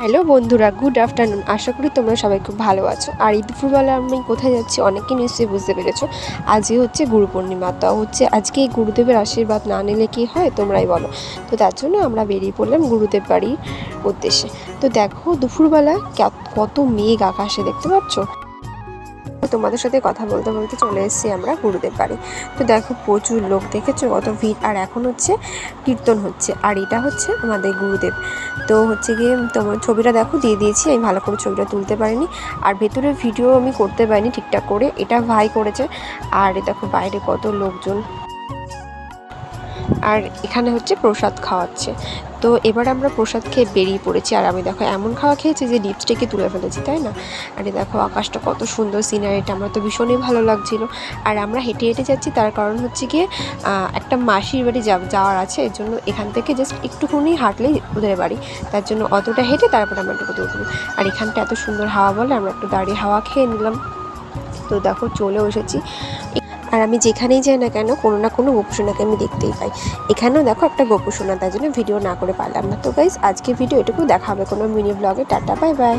Hello বন্ধুরা, good afternoon. আশা করি তোমরা সবাই খুব ভালো আছো। আর এই দুপুরবেলা আমি কোথায় যাচ্ছি অনেকে নিশ্চয়ই বুঝতে পেরেছো। আজই হচ্ছে গুরু পূর্ণিমা। তো হচ্ছে আজকে এই গুরুদেবের আশীর্বাদ না নিলে কি হয় তোমরাই বলো। তো তার জন্য আমরা বেরিয়ে পড়লাম গুরুদেব বাড়ির উদ্দেশ্যে। তো দেখো দুপুরবেলা কত মেঘ আকাশে, দেখতে পাচ্ছ। তোমাদের সাথে কথা বলতে বলতে চলে এসেছি আমরা গুরুদেব বাড়ি। তো দেখো প্রচুর লোক, দেখেছো কত ভিড়। আর এখন হচ্ছে কীর্তন হচ্ছে, আর এটা হচ্ছে আমাদের গুরুদেব। তো হচ্ছে গিয়ে তোমার ছবিটা দেখো দিয়ে দিয়েছি, আমি ভালো করে ছবিটা তুলতে পারিনি। আর ভেতরে ভিডিও আমি করতে পারিনি ঠিকঠাক করে, এটা ভাই করেছে। আর দেখো বাইরে কত লোকজন, আর এখানে হচ্ছে প্রসাদ খাওয়াচ্ছে। তো এবার আমরা প্রসাদ খেয়ে বেরিয়ে পড়েছি। আর আমি দেখো এমন খাওয়া খেয়েছি যে লিপস্টিকে তুলে ফেলেছি, তাই না। আর দেখো আকাশটা কত সুন্দর, সিনারিটা আমার তো ভীষণই ভালো লাগছিল। আর আমরা হেঁটে হেঁটে যাচ্ছি, তার কারণ হচ্ছে গিয়ে একটা মাসির বাড়ি যাওয়ার আছে, এর জন্য এখান থেকে জাস্ট একটুখানি হাঁটলেই ওদের বাড়ি। তার জন্য অতটা হেঁটে তারপর আমরা একটু উঠবো। আর এখানটা এত সুন্দর হাওয়া বলে আমরা একটু দাঁড়িয়ে হাওয়া খেয়ে নিলাম। তো দেখো চলে এসেছি। আর আমি যেখানেই যাই না কেন কোনো না কোনো গোপুসোনাকে আমি দেখতেই পাই। এখানেও দেখো একটা গোপুসোনা, তার জন্য ভিডিও না করে পারলাম না। তো গাইস আজকে ভিডিও এটুকু, দেখা হবে কোনো মিনি ব্লগে। Tata, bye bye.